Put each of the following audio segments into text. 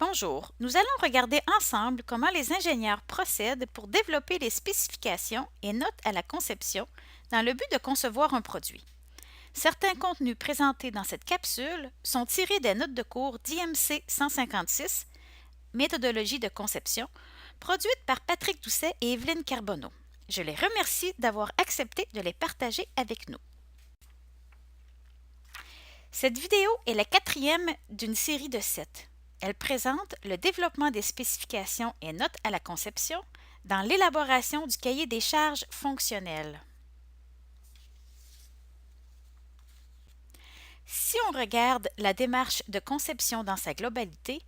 Bonjour, nous allons regarder ensemble comment les ingénieurs procèdent pour développer les spécifications et notes à la conception dans le but de concevoir un produit. Certains contenus présentés dans cette capsule sont tirés des notes de cours d'IMC 156, Méthodologie de conception, produites par Patrick Doucet et Evelyne Carbonneau. Je les remercie d'avoir accepté de les partager avec nous. Cette vidéo est la quatrième d'une série de 7. Elle présente le développement des spécifications et notes à la conception dans l'élaboration du cahier des charges fonctionnelles. Si on regarde la démarche de conception dans sa globalité,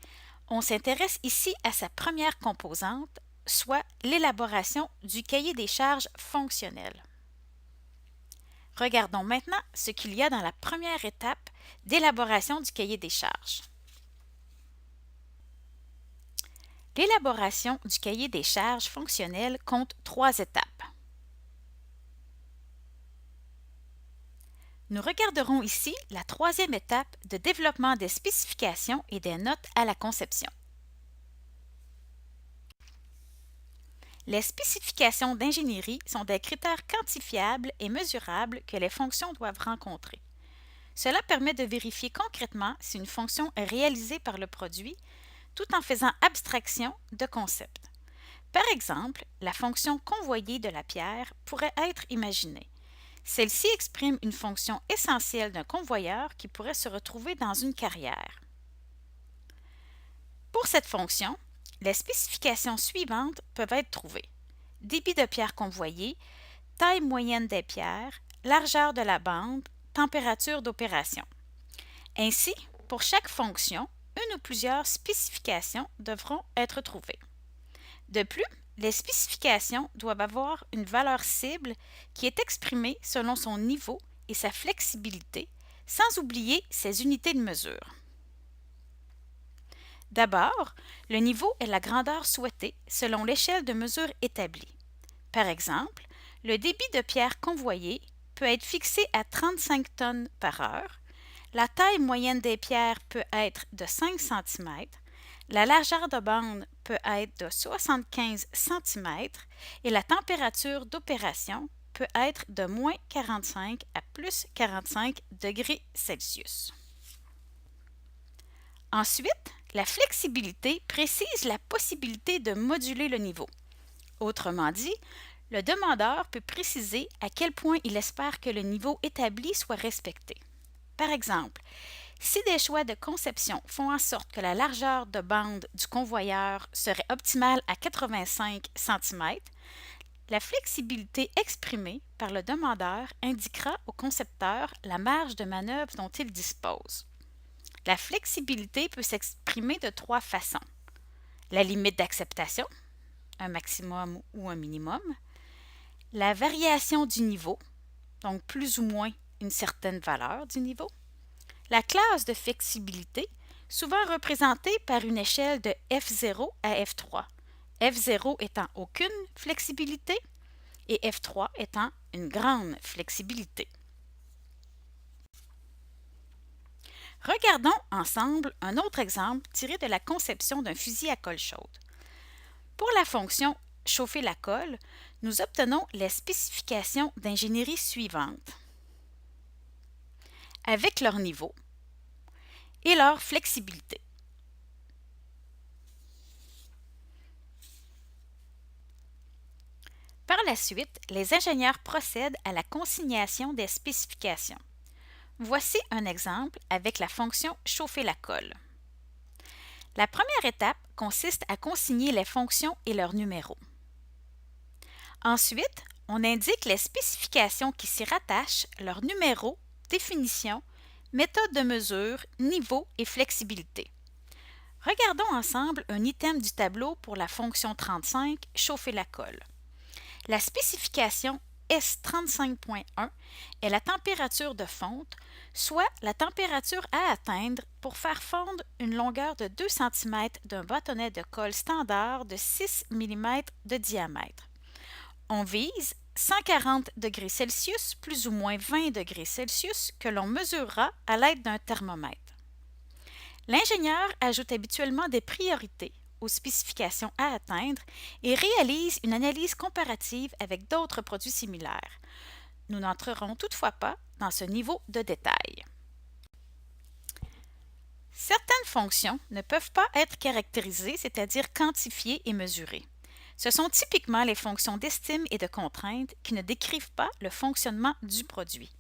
on s'intéresse ici à sa première composante, soit l'élaboration du cahier des charges fonctionnelles. Regardons maintenant ce qu'il y a dans la première étape d'élaboration du cahier des charges. L'élaboration du cahier des charges fonctionnelles compte 3 étapes. Nous regarderons ici la troisième étape de développement des spécifications et des notes à la conception. Les spécifications d'ingénierie sont des critères quantifiables et mesurables que les fonctions doivent rencontrer. Cela permet de vérifier concrètement si une fonction est réalisée par le produit tout en faisant abstraction de concepts. Par exemple, la fonction convoyée de la pierre pourrait être imaginée. Celle-ci exprime une fonction essentielle d'un convoyeur qui pourrait se retrouver dans une carrière. Pour cette fonction, les spécifications suivantes peuvent être trouvées: débit de pierre convoyée, taille moyenne des pierres, largeur de la bande, température d'opération. Ainsi, pour chaque fonction, une ou plusieurs spécifications devront être trouvées. De plus, les spécifications doivent avoir une valeur cible qui est exprimée selon son niveau et sa flexibilité, sans oublier ses unités de mesure. D'abord, le niveau est la grandeur souhaitée selon l'échelle de mesure établie. Par exemple, le débit de pierre convoyée peut être fixé à 35 tonnes par heure, la taille moyenne des pierres peut être de 5 cm, la largeur de bande peut être de 75 cm et la température d'opération peut être de moins 45 à plus 45 degrés Celsius. Ensuite, la flexibilité précise la possibilité de moduler le niveau. Autrement dit, le demandeur peut préciser à quel point il espère que le niveau établi soit respecté. Par exemple, si des choix de conception font en sorte que la largeur de bande du convoyeur serait optimale à 85 cm, la flexibilité exprimée par le demandeur indiquera au concepteur la marge de manœuvre dont il dispose. La flexibilité peut s'exprimer de 3 façons: la limite d'acceptation, un maximum ou un minimum, la variation du niveau, donc plus ou moins une certaine valeur du niveau, la classe de flexibilité, souvent représentée par une échelle de F0 à F3, F0 étant aucune flexibilité et F3 étant une grande flexibilité. Regardons ensemble un autre exemple tiré de la conception d'un fusil à colle chaude. Pour la fonction chauffer la colle, nous obtenons les spécifications d'ingénierie suivantes, avec leur niveau et leur flexibilité. Par la suite, les ingénieurs procèdent à la consignation des spécifications. Voici un exemple avec la fonction chauffer la colle. La première étape consiste à consigner les fonctions et leurs numéros. Ensuite, on indique les spécifications qui s'y rattachent, leurs numéros, définitions, méthode de mesure, niveau et flexibilité. Regardons ensemble un item du tableau pour la fonction 35, chauffer la colle. La spécification S35.1 est la température de fonte, soit la température à atteindre pour faire fondre une longueur de 2 cm d'un bâtonnet de colle standard de 6 mm de diamètre. On vise 140 degrés Celsius plus ou moins 20 degrés Celsius que l'on mesurera à l'aide d'un thermomètre. L'ingénieur ajoute habituellement des priorités aux spécifications à atteindre et réalise une analyse comparative avec d'autres produits similaires. Nous n'entrerons toutefois pas dans ce niveau de détail. Certaines fonctions ne peuvent pas être caractérisées, c'est-à-dire quantifiées et mesurées. Ce sont typiquement les fonctions d'estime et de contrainte qui ne décrivent pas le fonctionnement du produit.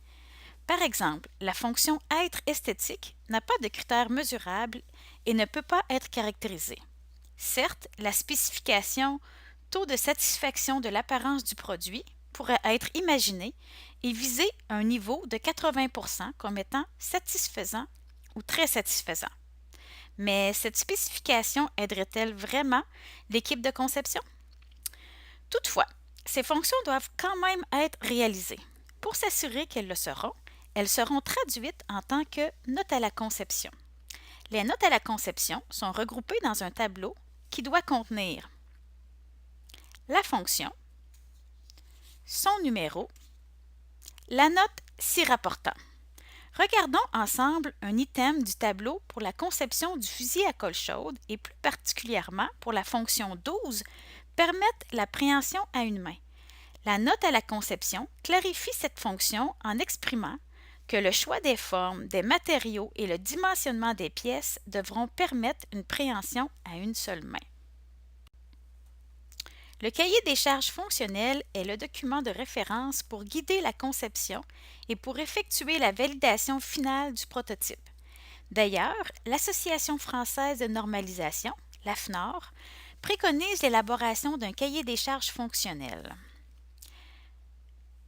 Par exemple, la fonction être esthétique n'a pas de critères mesurables et ne peut pas être caractérisée. Certes, la spécification taux de satisfaction de l'apparence du produit pourrait être imaginée et viser un niveau de 80% comme étant satisfaisant ou très satisfaisant. Mais cette spécification aiderait-elle vraiment l'équipe de conception? Toutefois, ces fonctions doivent quand même être réalisées. Pour s'assurer qu'elles le seront, elles seront traduites en tant que notes à la conception. Les notes à la conception sont regroupées dans un tableau qui doit contenir la fonction, son numéro, la note s'y rapportant. Regardons ensemble un item du tableau pour la conception du fusil à colle chaude et plus particulièrement pour la fonction 12 permettre la préhension à une main. La note à la conception clarifie cette fonction en exprimant que le choix des formes, des matériaux et le dimensionnement des pièces devront permettre une préhension à une seule main. Le cahier des charges fonctionnelles est le document de référence pour guider la conception et pour effectuer la validation finale du prototype. D'ailleurs, l'Association française de normalisation, l'AFNOR, préconise l'élaboration d'un cahier des charges fonctionnelles.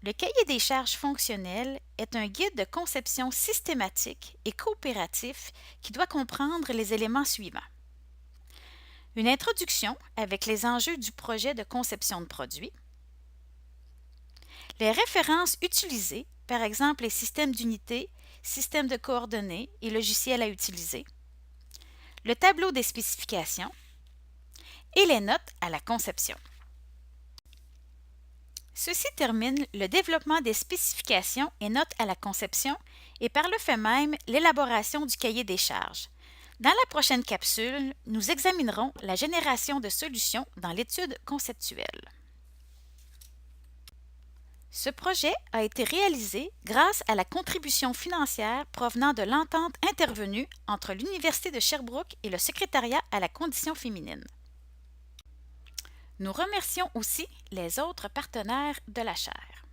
Le cahier des charges fonctionnelles est un guide de conception systématique et coopératif qui doit comprendre les éléments suivants. Une introduction avec les enjeux du projet de conception de produit, les références utilisées, par exemple les systèmes d'unités, systèmes de coordonnées et logiciels à utiliser, le tableau des spécifications et les notes à la conception. Ceci termine le développement des spécifications et notes à la conception et par le fait même l'élaboration du cahier des charges. Dans la prochaine capsule, nous examinerons la génération de solutions dans l'étude conceptuelle. Ce projet a été réalisé grâce à la contribution financière provenant de l'entente intervenue entre l'Université de Sherbrooke et le Secrétariat à la condition féminine. Nous remercions aussi les autres partenaires de la chaire.